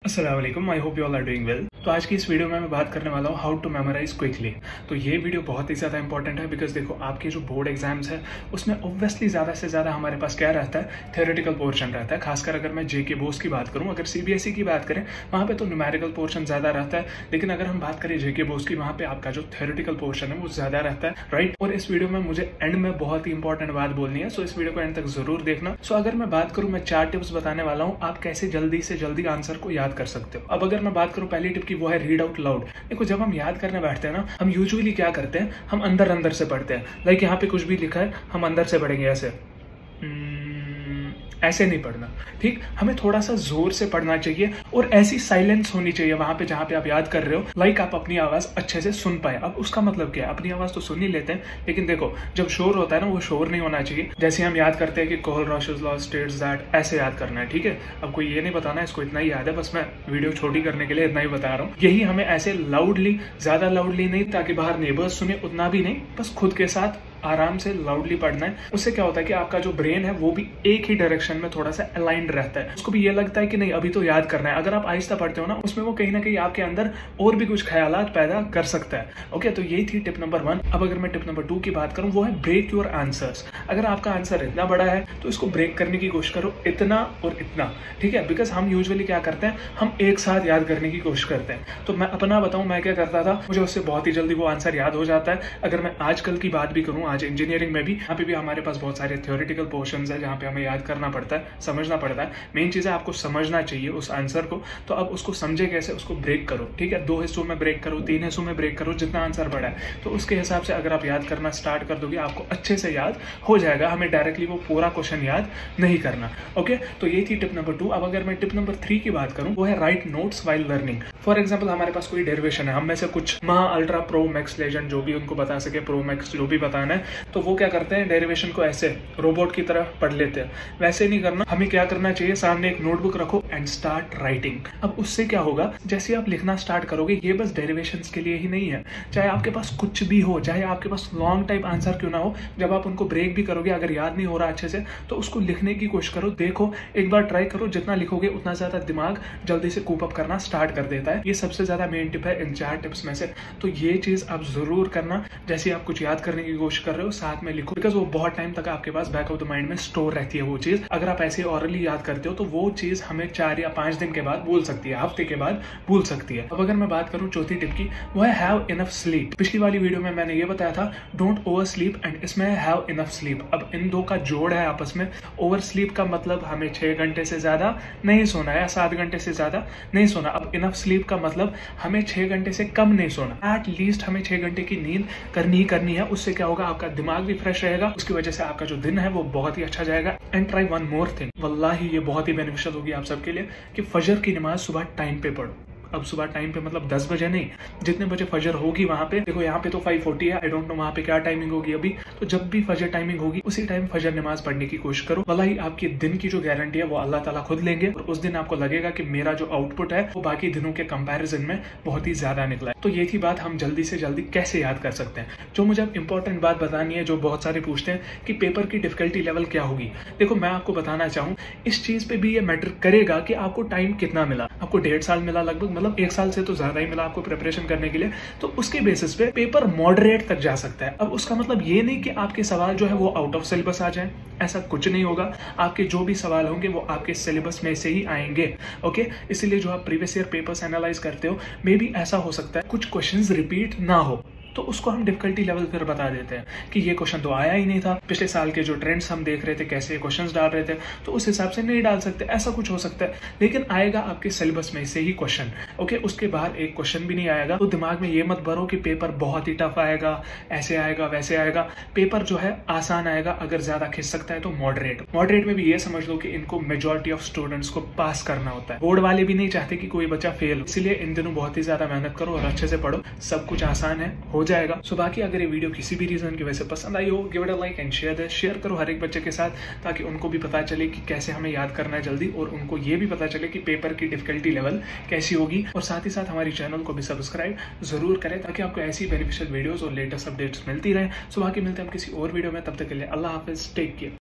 अस्सलाम वालेकुम, I hope you all are doing well. तो आज की इस वीडियो में मैं बात करने वाला हूँ हाउ टू मेमोराइज क्विकली। तो ये वीडियो बहुत ही ज़्यादा इंपॉर्टेंट है बिकॉज देखो आपके जो बोर्ड एग्जाम्स है उसमें ऑब्वियसली ज़्यादा से ज़्यादा हमारे पास क्या रहता है, थ्योरेटिकल पोर्शन रहता है। खासकर अगर मैं जेके बोर्ड्स की बात करूँ, अगर सीबीएसई की बात करें वहाँ पे तो न्यूमेरिकल पोर्शन ज़्यादा रहता है, लेकिन अगर हम बात करें जेके बोर्ड्स की वहाँ पे आपका जो थ्योरेटिकल पोर्शन है वो ज़्यादा रहता है, राइट। और इस वीडियो में मुझे एंड में बहुत ही इंपॉर्टेंट बात बोलनी है, सो इस वीडियो को एंड तक जरूर देखना। सो अगर मैं बात करूँ, मैं 4 टिप्स बताने वाला हूँ आप कैसे जल्दी से जल्दी आंसर को याद कर सकते हो। अब अगर मैं बात करूं पहली टिप की, वो है रीड आउट लाउड। देखो जब हम याद करने बैठते हैं ना, हम यूजुअली क्या करते हैं, हम अंदर अंदर से पढ़ते हैं। लाइक यहाँ पे कुछ भी लिखा है हम अंदर से पढ़ेंगे ऐसे नहीं पढ़ना, ठीक। हमें थोड़ा सा जोर से पढ़ना चाहिए और ऐसी साइलेंस होनी चाहिए वहां पे जहां पे आप याद कर रहे हो, लाइक आप अपनी आवाज अच्छे से सुन पाए। अब उसका मतलब क्या है, अपनी आवाज तो सुन ही लेते हैं, लेकिन देखो जब शोर होता है ना, वो शोर नहीं होना चाहिए। जैसे हम याद करते हैं कि कोहलरॉश's लॉ स्टेट्स दैट, ऐसे याद करना है, ठीक है। अब कोई ये नहीं बताना इसको इतना ही याद है, बस मैं वीडियो छोटी करने के लिए इतना ही बता रहा हूँ। यही हमें ऐसे लाउडली, ज्यादा लाउडली नहीं ताकि बाहर नेबर्स सुने, उतना भी नहीं, बस खुद के साथ आराम से लाउडली पढ़ना है। उससे क्या होता है कि आपका जो ब्रेन है वो भी एक ही डायरेक्शन में थोड़ा सा अलाइंड रहता है। उसको भी ये लगता है कि नहीं अभी तो याद करना है। अगर आप आहिस्ता पढ़ते हो ना, उसमें वो कहीं ना कहीं आपके अंदर और भी कुछ ख्यालात पैदा कर सकता है। ओके, तो यही थी टिप नंबर 1। अब अगर मैं टिप नंबर 2 की बात करूं, वो है ब्रेक योर आंसर्स। अगर आपका आंसर इतना बड़ा है तो इसको ब्रेक करने की कोशिश करो, इतना और इतना, ठीक है। बिकॉज हम यूजुअली क्या करते हैं, हम एक साथ याद करने की कोशिश करते हैं। तो मैं अपना बताऊं, मैं क्या करता था, मुझे उससे बहुत ही जल्दी वो आंसर याद हो जाता है। अगर मैं आजकल की बात भी करूं, आज इंजीनियरिंग में यहाँ पे भी हमारे पास बहुत सारे थ्योरेटिकल पोर्शंस है जहाँ पे हमें याद करना पड़ता है, समझना पड़ता है। मेन चीज है आपको समझना चाहिए उस आंसर को। तो अब उसको समझे कैसे, उसको ब्रेक करो, ठीक है। 2 हिस्सों में ब्रेक करो, 3 हिस्सों में ब्रेक करो, जितना आंसर बड़ा है तो उसके हिसाब से अगर आप याद करना स्टार्ट कर दोगे आपको अच्छे से याद हो जाएगा। हमें डायरेक्टली वो पूरा क्वेश्चन याद नहीं करना। ओके, तो ये थी टिप नंबर 2। अब अगर मैं टिप नंबर 3 की बात करूँ, वो है right notes while learning. For example हमारे पास कोई डेरिवेशन है, हम में से कुछ महा अल्ट्रा प्रो मैक्स लेजेंड जो भी उनको बता सके, प्रो मैक्स जो भी बताना है, तो वो क्या करते हैं, डेरिवेशन को ऐसे रोबोट की तरह पढ़ लेते हैं। वैसे नहीं करना, हमें क्या करना चाहिए, सामने एक नोटबुक रखो एंड स्टार्ट राइटिंग। अब उससे क्या होगा, जैसे आप लिखना स्टार्ट करोगे, ये बस डेरिवेशंस के लिए ही नहीं है, चाहे आपके पास कुछ भी हो, चाहे आपके पास लॉन्ग टाइप आंसर क्यों ना हो, जब आप उनको ब्रेक भी करोगे, अगर याद नहीं हो रहा अच्छे से, तो उसको लिखने की कोशिश करो। देखो एक बार ट्राई करो, जितना लिखोगे उतना ज्यादा दिमाग जल्दी से कूप अप करना स्टार्ट कर देता है। ये सबसे ज्यादा मेन टिप है इन 4 टिप्स में से। तो ये चीज आप जरूर करना, जैसे आप कुछ याद करने की कोशिश कर रहे हो साथ में लिखो, बिकॉज वो बहुत टाइम तक आपके पास बैक ऑफ द माइंड में स्टोर रहती है वो चीज। अगर आप ऐसे ऑरली याद करते हो तो वो चीज हमें 4 या 5 दिन के बाद भूल सकती है, हफ्ते के बाद भूल सकती है। अब अगर मैं बात करूं चौथी टिप की, वो है हैव इनफ स्लीप। पिछली वाली वीडियो में मैंने ये बताया था डोंट ओवर स्लीप, एंड इसमें है हैव इनफ स्लीप। अब इन दो का जोड़ है आपस में। ओवर स्लीप का मतलब हमें 6 घंटे से ज्यादा नहीं सोना है या 7 घंटे से ज्यादा नहीं सोना। अब इनफ स्लीप का मतलब हमें 6 घंटे से कम नहीं सोना, एट लीस्ट हमें 6 घंटे की नींद करनी ही करनी है। उससे क्या होगा, आपका दिमाग भी फ्रेश रहेगा, उसकी वजह से आपका जो दिन है वो बहुत ही अच्छा जाएगा। And try one more thing, वल्लाही ये बहुत ही बेनिफिशियल होगी आप सबके लिए, कि फजर की नमाज सुबह टाइम पे पढ़ो। अब सुबह टाइम पे मतलब 10 बजे नहीं, जितने बजे फजर होगी वहां पे, देखो यहाँ पे तो 5:40 है, आई डोंट नो वहां पे क्या टाइमिंग होगी अभी, तो जब भी फजर टाइमिंग होगी उसी टाइम फजर नमाज पढ़ने की कोशिश करो। वल्लाही आपके दिन की जो गारंटी है वो अल्लाह ताला खुद लेंगे, और उस दिन आपको लगेगा कि मेरा जो आउटपुट है वो बाकी दिनों के कंपैरिजन में बहुत ही ज्यादा निकला है। तो ये थी बात, हम जल्दी से जल्दी कैसे याद कर सकते हैं। जो मुझे अब इंपॉर्टेंट बात बतानी है, जो बहुत सारे पूछते हैं कि पेपर की डिफिकल्टी लेवल क्या होगी, देखो मैं आपको बताना चाहूँ, इस चीज पे भी ये मैटर करेगा कि आपको टाइम कितना मिला। आपको 1.5 साल मिला लगभग, मतलब 1 साल से तो ज्यादा ही मिला आपको प्रिपरेशन करने के लिए, तो उसके बेसिस पे पेपर मॉडरेट तक जा सकता है। अब उसका मतलब ये नहीं कि आपके सवाल जो है वो आउट ऑफ सिलेबस आ जाए, ऐसा कुछ नहीं होगा। आपके जो भी सवाल होंगे वो आपके सिलेबस में से ही आएंगे। ओके, इसीलिए जो आप प्रीवियस ईयर पेपर्स एनालाइज करते हो, मे बी ऐसा हो सकता है कुछ क्वेश्चंस रिपीट ना हो, तो उसको हम डिफिकल्टी लेवल फिर बता देते हैं कि ये क्वेश्चन तो आया ही नहीं था, पिछले साल के जो ट्रेंड्स हम देख रहे थे कैसे क्वेश्चंस डाल रहे थे, तो उस हिसाब से नहीं डाल सकते, ऐसा कुछ हो सकता है। लेकिन आएगा आपके सिलेबस में से ही क्वेश्चन। ओके, उसके बाद एक क्वेश्चन भी नहीं आएगा, तो दिमाग में ये मत भरो कि पेपर बहुत ही टफ आएगा, ऐसे आएगा वैसे आएगा। पेपर जो है आसान आएगा, अगर ज्यादा खिंच सकता है तो मॉडरेट में भी ये समझ लो कि इनको मेजॉरिटी ऑफ स्टूडेंट्स को पास करना होता है। बोर्ड वाले भी नहीं चाहते कि कोई बच्चा फेल हो, इसीलिए इन दिनों बहुत ही ज्यादा मेहनत करो और अच्छे से पढ़ो, सब कुछ आसान है, हो जाएगा। सो बाकी अगर ये वीडियो किसी भी रीजन की वजह से पसंद आई हो, give it a like and share करो हर एक बच्चे के साथ, ताकि उनको भी पता चले कि कैसे हमें याद करना है जल्दी, और उनको ये भी पता चले कि पेपर की डिफिकल्टी लेवल कैसी होगी। और साथ ही साथ हमारी चैनल को भी सब्सक्राइब जरूर करें, ताकि आपको ऐसी बेनिफिशियल वीडियोस और लेटेस्ट अपडेट्स मिलती रहे। सो बाकी मिलते हैं हम किसी और वीडियो में, तब तक के लिए अल्लाह हाफिज, टेक केयर।